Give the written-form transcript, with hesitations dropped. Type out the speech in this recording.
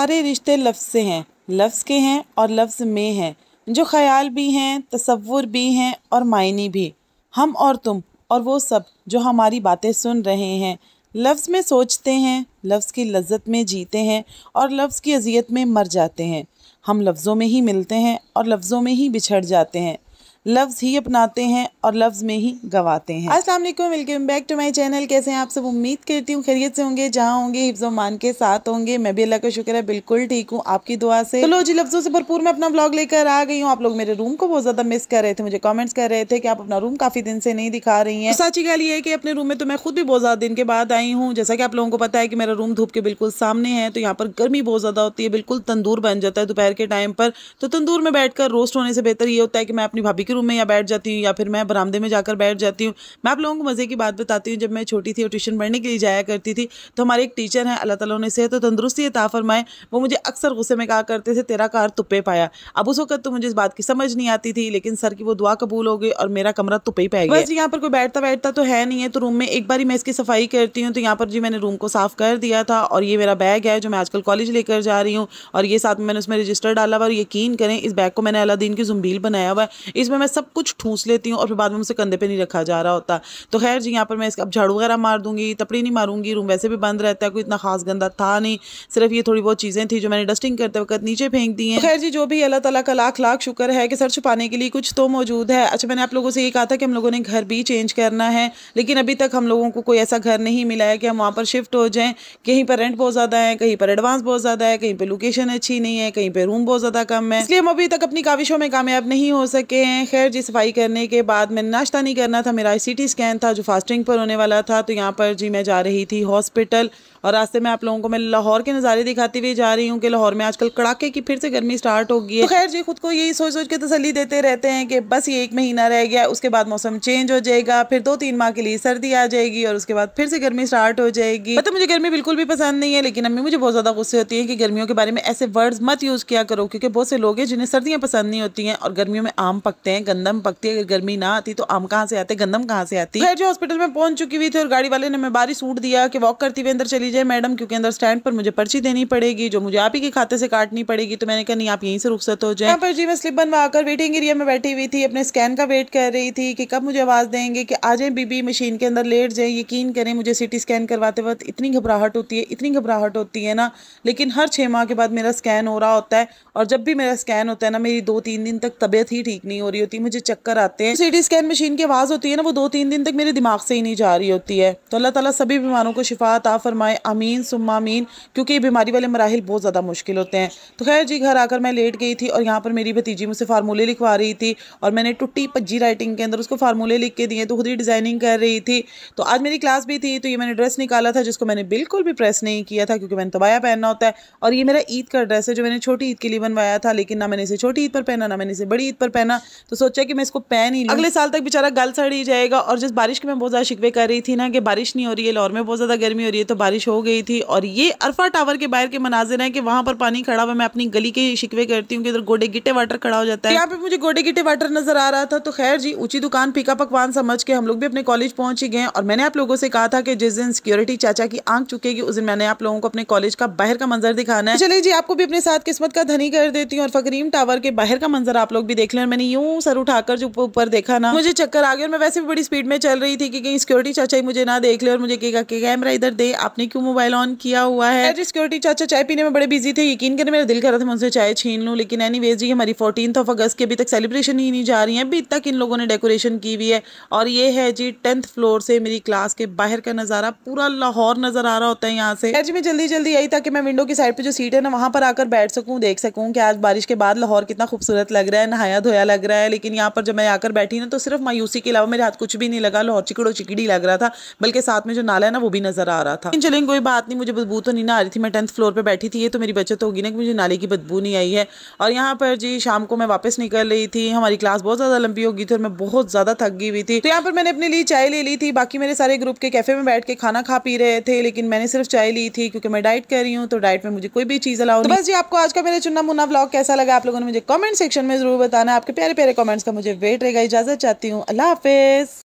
सारे रिश्ते लफ्ज़ से हैं, लफ्ज़ के हैं और लफ्ज़ में हैं, जो ख़याल भी हैं, तसव्वुर भी हैं और मायने भी। हम और तुम और वो सब जो हमारी बातें सुन रहे हैं, लफ्ज़ में सोचते हैं, लफ्ज़ की लज्जत में जीते हैं और लफ्ज़ की अज़ियत में मर जाते हैं। हम लफ्ज़ों में ही मिलते हैं और लफ्ज़ों में ही बिछड़ जाते हैं, लफ्ज़ ही अपनाते हैं और लफ्ज़ में ही गवाते हैं। अस्सलाम वालेकुम, welcome back to my channel. कैसे हैं आप सब? उम्मीद करती हूँ खैरियत से होंगे, जहाँ होंगे हिफ्ज़ मान के साथ होंगे। मैं भी अल्लाह का शुक्र है बिल्कुल ठीक हूँ आपकी दुआ से। तो लो जी, लफ्ज़ों से भरपूर मैं अपना व्लॉग लेकर आ गई हूँ। आप लोग मेरे रूम को बहुत ज़्यादा मिस कर रहे थे, मुझे कमेंट्स कर रहे थे कि आप अपना रूम काफ़ी दिन से नहीं दिखा रही हैं। तो सच्ची गल ये है कि अपने रूम में तो मैं खुद भी बहुत ज़्यादा दिन के बाद आई हूँ। जैसा कि आप लोगों को पता है कि मेरा रूम धूप के बिल्कुल सामने है, तो यहाँ पर गर्मी बहुत ज़्यादा होती है, बिल्कुल तंदूर बन जाता है दोपहर के टाइम पर। तो तंदूर में बैठकर रोस्ट होने से बेहतर ये होता है कि मैं अपनी भाभी के रूम में या बैठ जाती हूँ या फिर मैं बरामदे में जाकर बैठ जाती हूँ। मैं आप लोगों को मज़े की बात बताती हूँ। जब मैं छोटी थी और ट्यूशन पढ़ने के लिए जाया करती थी, तो हमारे एक टीचर हैं, अल्लाह ताला उन्हें सेहत और तंदुरुस्ती अता फरमाए, वो मुझे अक्सर गुस्से में कहा करते थे, तेरा कार तुप्पे पाया। अब उस वक्त तो मुझे इस बात की समझ नहीं आती थी, लेकिन सर की वो दुआ कबूल हो गई और मेरा कमरा तुप्पे ही पै गया। बस यहाँ पर कोई बैठता तो है नहीं है, तो रूम में एक बार मैं इसकी सफाई करती हूँ। तो यहाँ पर जी मैंने रूम को साफ कर दिया था और ये मेरा बैग है जो मैं आजकल कॉलेज लेकर जा रही हूँ, और ये साथ में मैंने उसमें रजिस्टर डाला हुआ। और यकीन करें, इस बैग को मैंने अलादीन की जुम्बील बनाया हुआ है। इसमें मैं सब कुछ ठूस लेती हूँ और फिर बाद में मुझसे कंधे पे नहीं रखा जा रहा होता। तो खैर जी, यहाँ पर मैं अब झाड़ू वगैरह मार दूंगी, तपड़ी नहीं मारूंगी। रूम वैसे भी बंद रहता है, कोई इतना खास गंदा था नहीं, सिर्फ ये थोड़ी बहुत चीज़ें थी जो मैंने डस्टिंग करते वक्त नीचे फेंक दी हैं। तो खैर जी, जो भी अल्लाह ताला का लाख लाख शुक्र है कि सर छुपाने के लिए कुछ तो मौजूद है। अच्छा, मैंने आप लोगों से ये कहा था कि हम लोगों ने घर भी चेंज करना है, लेकिन अभी तक हम लोगों को कोई ऐसा घर नहीं मिला है कि हम वहाँ पर शिफ्ट हो जाएं। कहीं पर रेंट बहुत ज़्यादा है, कहीं पर एडवांस बहुत ज़्यादा है, कहीं पर लोकेशन अच्छी नहीं है, कहीं पर रूम बहुत ज़्यादा कम है, इसलिए हम अभी तक अपनी काविशों में कामयाब नहीं हो सके हैं। खैर जी, सफाई करने के बाद मैंने नाश्ता नहीं करना था, मेरा ICT स्कैन था जो फास्टिंग पर होने वाला था। तो यहाँ पर जी मैं जा रही थी हॉस्पिटल, और रास्ते में आप लोगों को मैं लाहौर के नज़ारे दिखाती हुई जा रही हूँ कि लाहौर में आजकल कड़ाके की फिर से गर्मी स्टार्ट हो गई है। तो खैर जी, खुद को यही सोच सोच के तसल्ली देते रहते हैं कि बस ये 1 महीना रह गया, उसके बाद मौसम चेंज हो जाएगा, फिर 2-3 माह के लिए सर्दी आ जाएगी और उसके बाद फिर से गर्मी स्टार्ट हो जाएगी। मतलब मुझे गर्मी बिल्कुल भी पसंद नहीं है, लेकिन अम्मी मुझे बहुत ज़्यादा गुस्से होती है कि गर्मियों के बारे में ऐसे वर्ड्स मत यूज़ किया करो, क्योंकि बहुत से लोग हैं जिन्हें सर्दियाँ पसंद नहीं होती हैं और गर्मियों में आम पकते हैं, गंदम पकती है। अगर गर्मी ना आती तो आम कहाँ से आते, गंदम कहाँ से आती। खैर जो हॉस्पिटल में पहुंच चुकी हुई थी और गाड़ी वाले ने मैं बारी सूट दिया कि वॉक करती हुई अंदर चली जाए मैडम, क्योंकि अंदर स्टैंड पर मुझे पर्ची देनी पड़ेगी जो मुझे आप ही के खाते से काटनी पड़ेगी। तो मैंने कहा नहीं, आप यहीं से रुखसत हो जाए। यहाँ पर जी मैं स्लिप बनवा कर वेटिंग एरिया में बैठी हुई थी, अपने स्कैन का वेट कर रही थी कि कब मुझे आवाज़ देंगे कि आ जाए बीबी, मशीन के अंदर लेट जाए। यकीन करें, मुझे CT स्कैन करवाते वक्त इतनी घबराहट होती है ना, लेकिन हर 6 माह के बाद मेरा स्कैन हो रहा होता है, और जब भी मेरा स्कैन होता है ना, मेरी 2-3 दिन तक तबीयत ही ठीक नहीं हो रही होती, मुझे चक्कर आते हैं। CT स्कैन मशीन की आवाज़ होती है ना, वो 2-3 दिन तक मेरे दिमाग से ही नहीं जा रही होती है। तो अल्लाह ताला सभी बीमारों को शिफा अता फरमाए, आमीन सुम्मा आमीन, क्योंकि ये बीमारी वाले मराहिल बहुत ज़्यादा मुश्किल होते हैं। तो खैर जी, घर आकर मैं लेट गई थी और यहाँ पर मेरी भतीजी मुझसे फार्मूले लिखवा रही थी, और मैंने टुट्टी पज्जी राइटिंग के अंदर उसको फार्मूले लिख के दिए, तो खुद ही डिज़ाइनिंग कर रही थी। तो आज मेरी क्लास भी थी, तो ये मैंने ड्रेस निकाला था जिसको मैंने बिल्कुल भी प्रेस नहीं किया था, क्योंकि मैंने तबाया पहनना होता है। और ये मेरा ईद का ड्रेस है जो मैंने छोटी ईद के लिए बनवाया था, लेकिन ना मैंने इसे छोटी ईद पर पहना, ना मैंने इसे बड़ी ईद पर पहना। तो सोचा कि मैं इसको पहन ही लूं, अगले साल तक बेचारा गल सड़ ही जाएगा। और जिस बारिश के मैं बहुत ज़्यादा शिकवे कर रही थी ना कि बारिश नहीं हो रही है, लाहौर में बहुत ज़्यादा गर्मी हो रही है, तो बारिश हो गई थी। और ये अरफा टावर के बाहर के मनाजिर हैं कि वहाँ पर पानी खड़ा हुआ, मैं अपनी गली के शिकवे करती हूँ कि इधर गोडे गिट्टे वाटर खड़ा हो जाता है, यहाँ पे मुझे गोडे गिट्टे वाटर नजर आ रहा था। तो खैर जी, ऊंची दुकान फीका पकवान समझ के हम लोग भी अपने कॉलेज पहुंच ही गए। और मैंने आप लोगों से कहा था कि जिस दिन सिक्योरिटी चाचा की आंख चुकेगी उस दिन मैंने आप लोगों को अपने कॉलेज का बाहर का मंजर दिखाना है। चलिए जी, आपको भी अपने साथ किस्मत का धनी कर देती हूँ और फकरीम टावर के बाहर का मंजर आप लोग भी देख लें। मैंने यूं सर उठाकर जो ऊपर देखा ना, मुझे चक्कर आ गया। और मैं वैसे भी बड़ी स्पीड में चल रही थी कि कहीं सिक्योरिटी चाचा ही मुझे ना देख ले और मुझे कहेगा कि कैमरा इधर दे, आपने क्यों मोबाइल ऑन किया हुआ है। सिक्योरिटी चाचा चाय पीने में बड़े बिजी थे, यकीन करें मेरा दिल कर रहा था मैं उनसे चाय छीन लूं, लेकिन एनीवेज जी, हमारी 14 अगस्त की अभी तक सेलिब्रेशन ही नहीं जा रही है। अभी तक इन लोगों ने डेकोरेशन की हुई है। और ये है जी 10th फ्लोर से मेरी क्लास के बाहर का नज़ारा, पूरा लाहौर नजर आ रहा होता है यहाँ से। खैर जी, मैं जल्दी जल्दी आई ताकि मैं विंडो की साइड पे जो सीट है ना वहाँ पर आकर बैठ सकूँ, देख सकूँ कि आज बारिश के बाद लाहौर कितना खूबसूरत लग रहा है, नहाया धोया लग रहा है। लेकिन यहाँ पर जब मैं आकर बैठी ना, तो सिर्फ मायूसी के अलावा मेरे हाथ कुछ भी नहीं लगा। लाहौर चिकड़ो चिकड़ी लग रहा था, बल्कि साथ में जो नाला है ना वो भी नजर आ रहा था। चलें कोई बात नहीं, मुझे बदबू तो नहीं ना आ रही थी, मैं 10th फ्लोर पे बैठी थी, ये तो मेरी बचत होगी ना कि मुझे नाले की बदबू नहीं आई है। और यहाँ पर जी शाम को मैं वापस निकल रही थी, हमारी क्लास बहुत ज़्यादा लंबी हो गई थी और मैं बहुत ज़्यादा थक गई हुई थी। तो यहाँ पर मैंने अपने लिए चाय ले ली थी, बाकी मेरे सारे ग्रुप के कैफ़े में बैठ के खाना खा पी रहे थे, लेकिन मैंने सिर्फ चाय ली थी क्योंकि मैं डाइट कर रही हूँ, तो डाइट में मुझे कोई भी चीज़ अलाउ नहीं। बस जी, आपको आज का मेरा चुना मुन्ना व्लॉग कैसा लगा आप लोगों ने मुझे कमेंट सेक्शन में ज़रूर बताना। आपके प्यारे प्यारे कमेंट्स का मुझे वेट रहेगा। इजाज़त चाहती हूँ, अल्लाह हाफिज़।